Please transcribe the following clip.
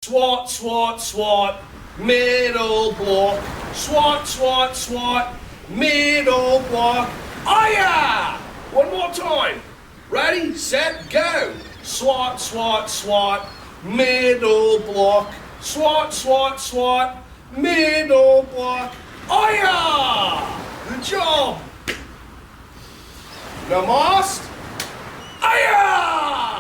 Swat, swat, swat, middle block. Swat, swat, swat, middle block. Aya! One more time. Ready, set, go. Swat, swat, swat, middle block. Swat, swat, swat, middle block. Aya! Good job. Namaste. Aya!